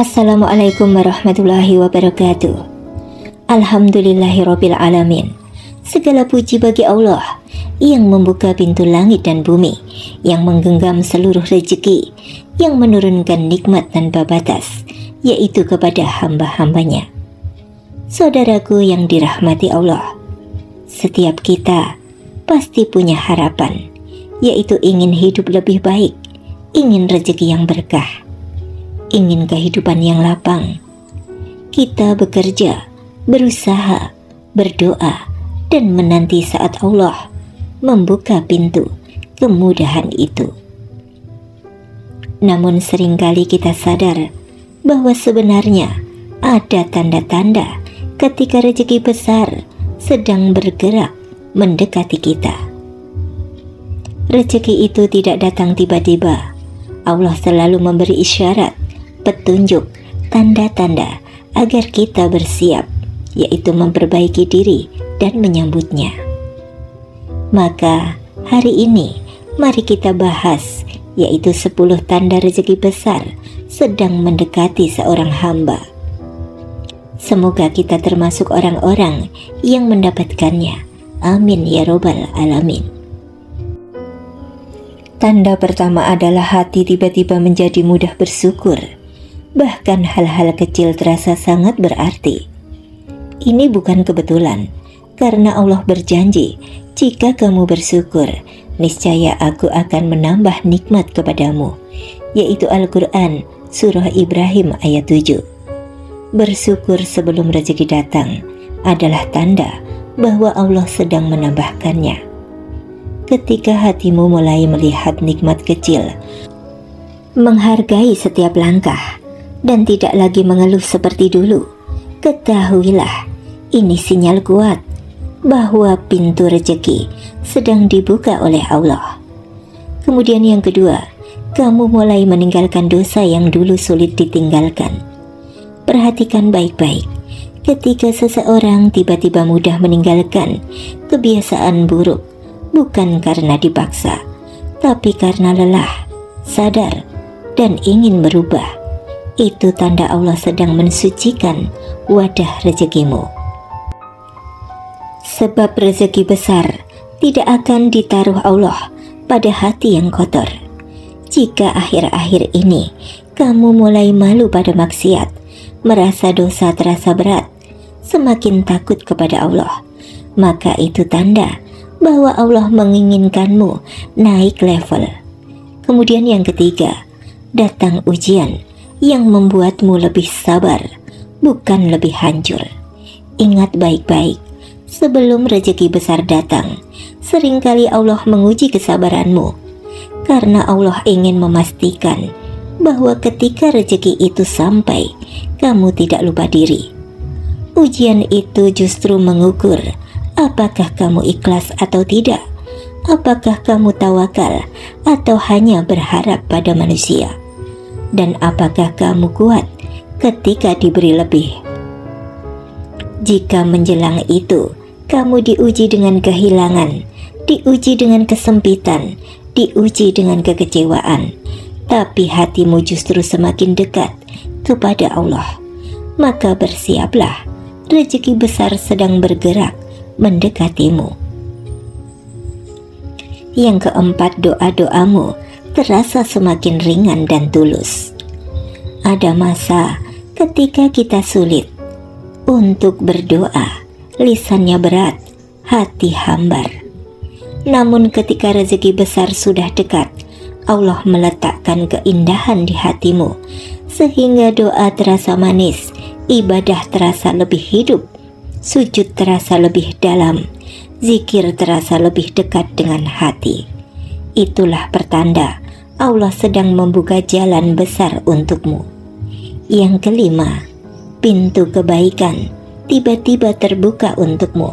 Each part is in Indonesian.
Assalamualaikum warahmatullahi wabarakatuh. Alhamdulillahirabbil alamin. Segala puji bagi Allah yang membuka pintu langit dan bumi, yang menggenggam seluruh rezeki, yang menurunkan nikmat tanpa batas, yaitu kepada hamba-hambanya. Saudaraku yang dirahmati Allah, setiap kita pasti punya harapan, yaitu ingin hidup lebih baik, ingin rezeki yang berkah, ingin kehidupan yang lapang. Kita bekerja, berusaha, berdoa, dan menanti saat Allah membuka pintu kemudahan itu. Namun seringkali kita sadar bahwa sebenarnya ada tanda-tanda ketika rezeki besar sedang bergerak mendekati kita. Rezeki itu tidak datang tiba-tiba. Allah selalu memberi isyarat, petunjuk, tanda-tanda agar kita bersiap, yaitu memperbaiki diri dan menyambutnya. Maka hari ini mari kita bahas, yaitu 10 tanda rezeki besar sedang mendekati seorang hamba. Semoga kita termasuk orang-orang yang mendapatkannya. Amin ya robbal alamin. Tanda pertama adalah hati tiba-tiba menjadi mudah bersyukur. Bahkan hal-hal kecil terasa sangat berarti. Ini bukan kebetulan, karena Allah berjanji, jika kamu bersyukur, niscaya aku akan menambah nikmat kepadamu, yaitu Al-Quran, Surah Ibrahim ayat 7. Bersyukur sebelum rezeki datang adalah tanda bahwa Allah sedang menambahkannya. Ketika hatimu mulai melihat nikmat kecil, menghargai setiap langkah, dan tidak lagi mengeluh seperti dulu, ketahuilah ini sinyal kuat bahwa pintu rezeki sedang dibuka oleh Allah. Kemudian yang kedua, kamu mulai meninggalkan dosa yang dulu sulit ditinggalkan. Perhatikan baik-baik, ketika seseorang tiba-tiba mudah meninggalkan kebiasaan buruk, bukan karena dipaksa, tapi karena lelah, sadar, dan ingin berubah. Itu tanda Allah sedang mensucikan wadah rezekimu. Sebab rezeki besar tidak akan ditaruh Allah pada hati yang kotor. Jika akhir-akhir ini kamu mulai malu pada maksiat, merasa dosa terasa berat, semakin takut kepada Allah, maka itu tanda bahwa Allah menginginkanmu naik level. Kemudian yang ketiga, datang ujian yang membuatmu lebih sabar, bukan lebih hancur. Ingat baik-baik, sebelum rezeki besar datang, seringkali Allah menguji kesabaranmu, karena Allah ingin memastikan bahwa ketika rezeki itu sampai, kamu tidak lupa diri. Ujian itu justru mengukur apakah kamu ikhlas atau tidak, apakah kamu tawakal atau hanya berharap pada manusia, dan apakah kamu kuat ketika diberi lebih. Jika menjelang itu kamu diuji dengan kehilangan, diuji dengan kesempitan, diuji dengan kekecewaan, tapi hatimu justru semakin dekat kepada Allah, maka bersiaplah, rezeki besar sedang bergerak mendekatimu. Yang keempat, doa-doamu terasa semakin ringan dan tulus. Ada masa ketika kita sulit untuk berdoa, lisannya berat, hati hambar. Namun ketika rezeki besar sudah dekat, Allah meletakkan keindahan di hatimu, sehingga doa terasa manis, ibadah terasa lebih hidup, sujud terasa lebih dalam, zikir terasa lebih dekat dengan hati. Itulah pertanda Allah sedang membuka jalan besar untukmu. Yang kelima, pintu kebaikan tiba-tiba terbuka untukmu.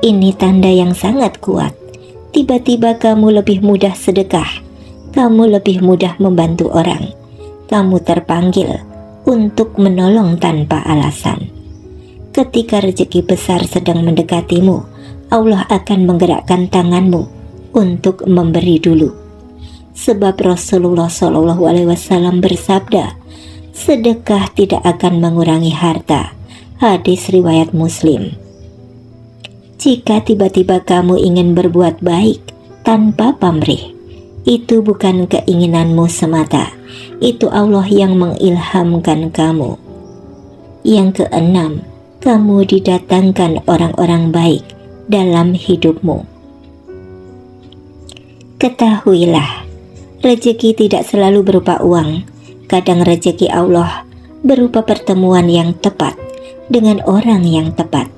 Ini tanda yang sangat kuat. Tiba-tiba kamu lebih mudah sedekah, kamu lebih mudah membantu orang, kamu terpanggil untuk menolong tanpa alasan. Ketika rezeki besar sedang mendekatimu, Allah akan menggerakkan tanganmu untuk memberi dulu. Sebab Rasulullah SAW bersabda, sedekah tidak akan mengurangi harta. Hadis riwayat Muslim. Jika tiba-tiba kamu ingin berbuat baik tanpa pamrih, itu bukan keinginanmu semata, itu Allah yang mengilhamkan kamu. Yang keenam, kamu didatangkan orang-orang baik dalam hidupmu. Ketahuilah, rezeki tidak selalu berupa uang. Kadang rezeki Allah berupa pertemuan yang tepat dengan orang yang tepat.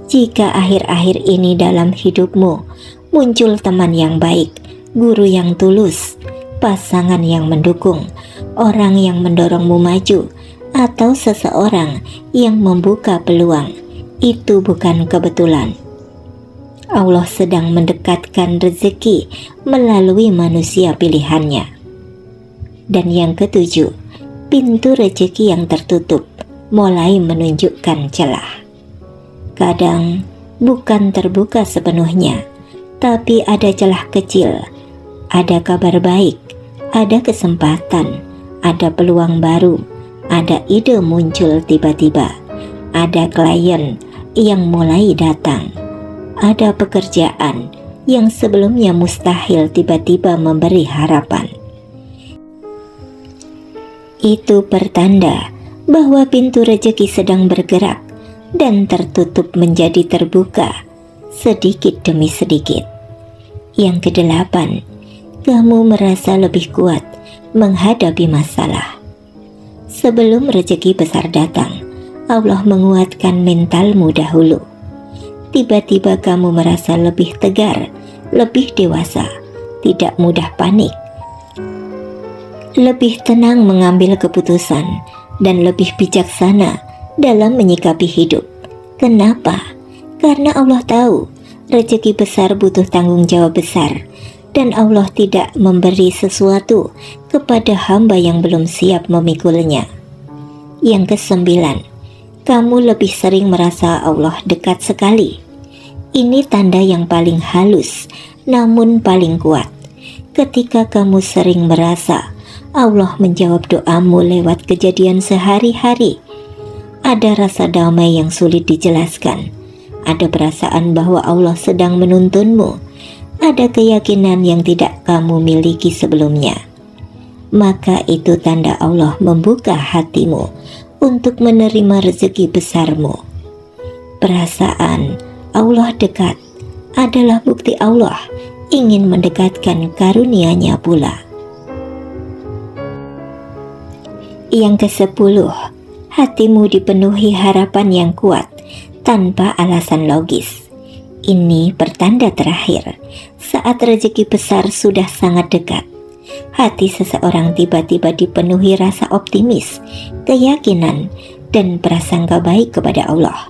Jika akhir-akhir ini dalam hidupmu muncul teman yang baik, guru yang tulus, pasangan yang mendukung, orang yang mendorongmu maju, atau seseorang yang membuka peluang, itu bukan kebetulan. Allah sedang mendekatkan rezeki melalui manusia pilihannya. Dan yang ketujuh, pintu rezeki yang tertutup mulai menunjukkan celah. Kadang bukan terbuka sepenuhnya, tapi ada celah kecil, ada kabar baik, ada kesempatan, ada peluang baru, ada ide muncul tiba-tiba, ada klien yang mulai datang, ada pekerjaan yang sebelumnya mustahil tiba-tiba memberi harapan. Itu pertanda bahwa pintu rezeki sedang bergerak dan tertutup menjadi terbuka sedikit demi sedikit. Yang kedelapan, kamu merasa lebih kuat menghadapi masalah. Sebelum rezeki besar datang, Allah menguatkan mentalmu dahulu. Tiba-tiba kamu merasa lebih tegar, lebih dewasa, tidak mudah panik, lebih tenang mengambil keputusan, dan lebih bijaksana dalam menyikapi hidup. Kenapa? Karena Allah tahu rezeki besar butuh tanggung jawab besar, dan Allah tidak memberi sesuatu kepada hamba yang belum siap memikulnya. Yang kesembilan, kamu lebih sering merasa Allah dekat sekali. Ini tanda yang paling halus namun paling kuat. Ketika kamu sering merasa Allah menjawab doamu lewat kejadian sehari-hari, ada rasa damai yang sulit dijelaskan, ada perasaan bahwa Allah sedang menuntunmu, ada keyakinan yang tidak kamu miliki sebelumnya. Maka itu tanda Allah membuka hatimu untuk menerima rezeki besarmu. Perasaan Allah dekat adalah bukti Allah ingin mendekatkan karunia-Nya pula. Yang ke-10, hatimu dipenuhi harapan yang kuat tanpa alasan logis. Ini pertanda terakhir, saat rezeki besar sudah sangat dekat. Hati seseorang tiba-tiba dipenuhi rasa optimis, keyakinan, dan prasangka baik kepada Allah.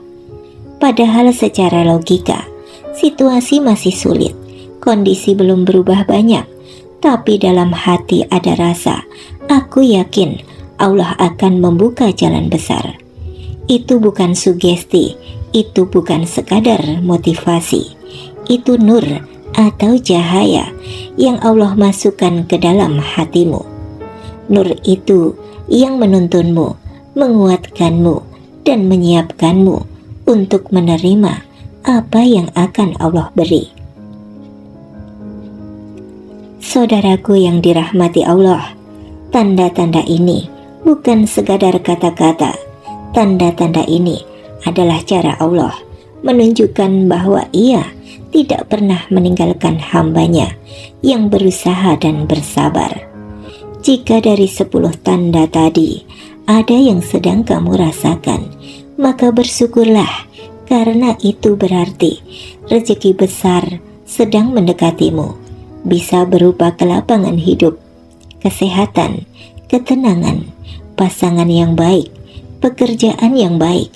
Padahal secara logika, situasi masih sulit, kondisi belum berubah banyak, tapi dalam hati ada rasa, aku yakin Allah akan membuka jalan besar. Itu bukan sugesti, itu bukan sekadar motivasi, itu nur atau cahaya yang Allah masukkan ke dalam hatimu. Nur itu yang menuntunmu, menguatkanmu, dan menyiapkanmu untuk menerima apa yang akan Allah beri. Saudaraku yang dirahmati Allah, tanda-tanda ini bukan sekadar kata-kata. Tanda-tanda ini adalah cara Allah menunjukkan bahwa Ia tidak pernah meninggalkan hambanya yang berusaha dan bersabar. Jika dari 10 tanda tadi ada yang sedang kamu rasakan, maka bersyukurlah, karena itu berarti rezeki besar sedang mendekatimu. Bisa berupa kelapangan hidup, kesehatan, ketenangan, pasangan yang baik, pekerjaan yang baik,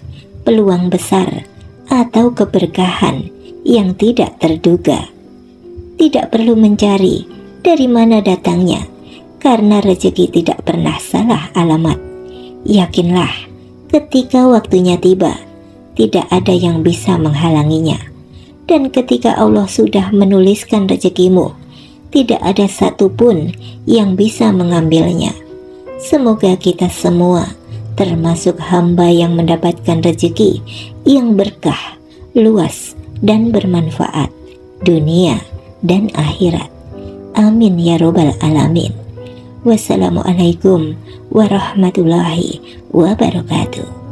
peluang besar, atau keberkahan yang tidak terduga. Tidak perlu mencari dari mana datangnya, karena rezeki tidak pernah salah alamat. Yakinlah, ketika waktunya tiba, tidak ada yang bisa menghalanginya. Dan ketika Allah sudah menuliskan rezekimu, tidak ada satupun yang bisa mengambilnya. Semoga kita semua termasuk hamba yang mendapatkan rezeki yang berkah, luas, dan bermanfaat dunia dan akhirat. Amin ya robbal alamin. Wassalamualaikum warahmatullahi wabarakatuh.